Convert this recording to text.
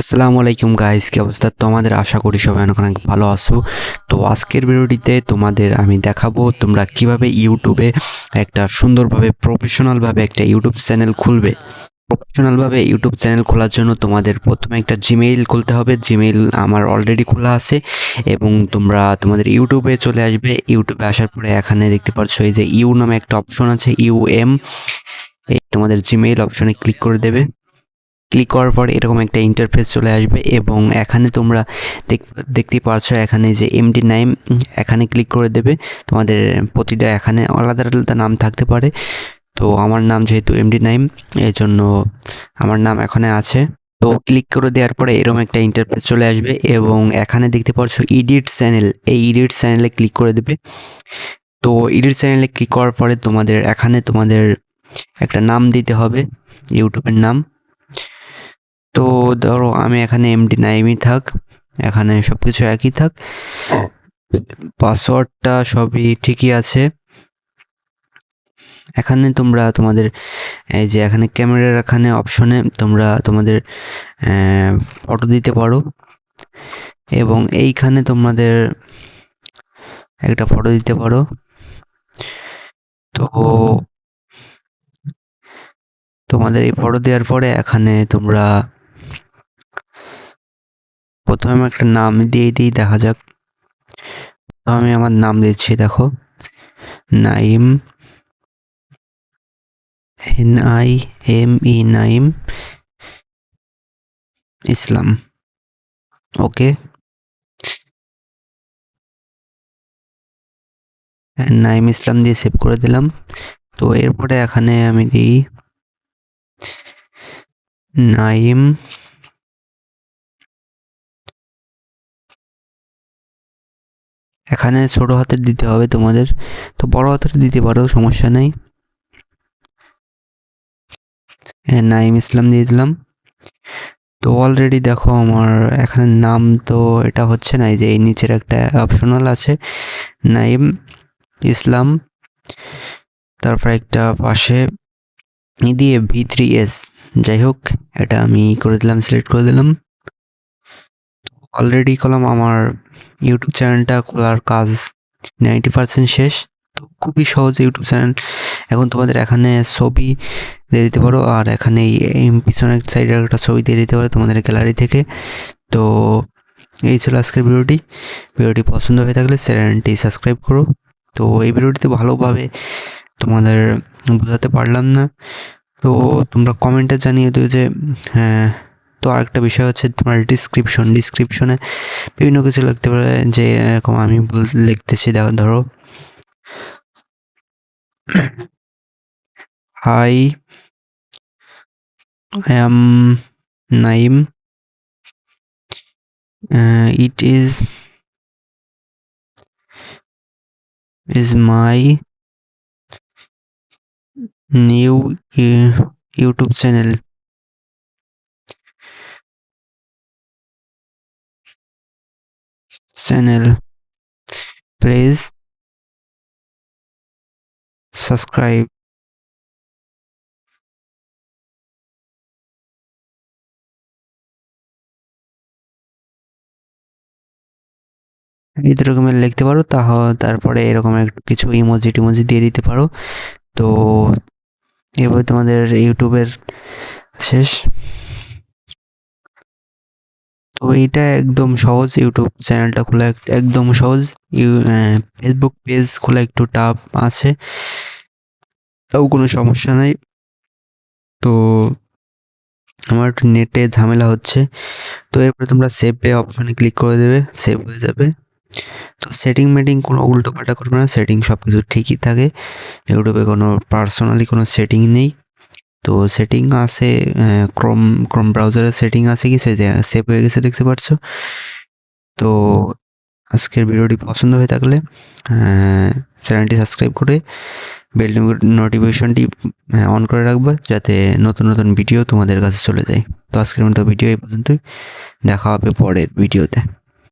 আসসালামু আলাইকুম গাইস, কি অবস্থা তোমাদের? আশা করি সবাই অনেক ভালো আছো। তো আজকের ভিডিওটিতে তোমাদের আমি দেখাবো তোমরা কিভাবে ইউটিউবে একটা সুন্দরভাবে প্রফেশনালভাবে একটা ইউটিউব চ্যানেল খুলবে। প্রফেশনালভাবে ইউটিউব চ্যানেল খোলার জন্য তোমাদের প্রথমে একটা জিমেইল খুলতে হবে। জিমেইল আমার অলরেডি খোলা আছে এবং তোমরা তোমাদের ইউটিউবে চলে আসবে। ইউটিউবে আসার পরে এখানে দেখতে পাচ্ছ এই যে ইউ নামে একটা অপশন আছে, ইউএম। এই তোমাদের জিমেইল অপশনে ক্লিক করে দেবে। ক্লিক করার পর এরকম একটা ইন্টারফেস চলে আসবে এবং এখানে তোমরা দেখতে পাচ্ছ এখানে যে এমডি নাইম, এখানে ক্লিক করে দেবে। তোমাদের প্রতিটা এখানে আলাদা আলাদা নাম থাকতে পারে, তো আমার নাম যেহেতু এমডি নাইম এই জন্য আমার নাম এখানে আছে। তো ক্লিক করে দেওয়ার পরে এরকম একটা ইন্টারফেস চলে আসবে এবং এখানে দেখতে পাচ্ছ এডিট চ্যানেল, এই এডিট চ্যানেলে ক্লিক করে দেবে। তো এডিট চ্যানেলে ক্লিক করার পরে তোমাদের এখানে তোমাদের একটা নাম দিতে হবে, ইউটিউবের নাম। তো ধরো আমি এখানে এমডি নাইমই থাক, এখানে সব কিছু একই থাক, পাসওয়ার্ডটা সবই ঠিকই আছে। এখানে তোমরা তোমাদের এই যে এখানে ক্যামেরার এখানে অপশনে তোমরা তোমাদের ফটো দিতে পারো এবং এইখানে তোমাদের একটা ফটো দিতে পারো। তো তোমাদের এই ফটো দেওয়ার পরে এখানে তোমরা প্রথমে একটা নাম দিয়ে দিই, দেখা যাক। তো আমি আমার নাম দিচ্ছি, দেখো, নাইম, NIME, নাইম ইসলাম। ওকে, নাইম ইসলাম দিয়ে সেভ করে দিলাম। তো এরপরে এখানে আমি দিই নাইম, এখানে ছোট হাতের দিতে হবে তোমাদের, তো বড় হাতের দিতে পারো, সমস্যা নেই। নাইম ইসলাম দিয়ে দিলাম। তো অলরেডি দেখো আমার এখানে নাম তো এটা হচ্ছে না, এই যে এই নিচের একটা অপশনাল আছে নাইম ইসলাম, তারপর একটা পাশে দিয়ে V3S, যাই হোক এটা আমি করে দিলাম, সিলেক্ট করে দিলাম। অলরেডি করলাম, আমার ইউটিউব চ্যানেলটা খোলার কাজ 90% শেষ। তো খুবই সহজ ইউটিউব চ্যানেল। এখন তোমাদের এখানে ছবি দিয়ে দিতে পারো আর এখানে এই পিছনের সাইডের একটা ছবি দিয়ে দিতে পারো তোমাদের গ্যালারি থেকে। তো এই ছিল আজকের ভিডিওটি পছন্দ হয়ে থাকলে চ্যানেলটি সাবস্ক্রাইব করো। তো এই ভিডিওটিতে ভালোভাবে তোমাদের বোঝাতে পারলাম না, তো তোমরা কমেন্টে জানিয়ে দিও যে হ্যাঁ। তো আরেকটা বিষয় হচ্ছে তোমার ডিসক্রিপশনে বিভিন্ন কিছু লিখতে পারে, যে এরকম আমি লিখতেছি, ধরো high, I am Naim, it is my new YouTube channel. Please subscribe. এই রকমের লিখতে পারো, তারপরে এরকম কিছু ইমোজি টিমোজি দিয়ে দিতে পারো। তো এবার তোমাদের ইউটিউবের শেষ। তো এইটা একদম সহজ, ইউটিউব চ্যানেলটা খোলা একদম সহজ। ফেসবুক পেজ খোলা একটু টাফ আছে, তাও কোনো সমস্যা নাই। তো আমার একটু নেটে ঝামেলা হচ্ছে। তো এরপরে তোমরা সেভ অপশনে ক্লিক করে দেবে, সেভ হয়ে যাবে। তো সেটিং কোনো উল্টো পাল্টা করবে না, সেটিং সব কিছু ঠিকই থাকে। ইউটিউবে কোনো পার্সোনালি কোনো সেটিং নেই। তো সেটিং আছে ক্রোম ব্রাউজারের সেটিং আছে কিছু, সেভ হয়ে গেছে দেখতে পাচ্ছ। তো আজকের ভিডিওটি পছন্দ হয়ে থাকলে চ্যানেলটি সাবস্ক্রাইব করে বেল নোটিফিকেশনটি অন করে রাখবে, যাতে নতুন নতুন ভিডিও তোমাদের কাছে চলে যায়। তো আজকের মতো ভিডিও এই পর্যন্তই, দেখা হবে পরের ভিডিওতে।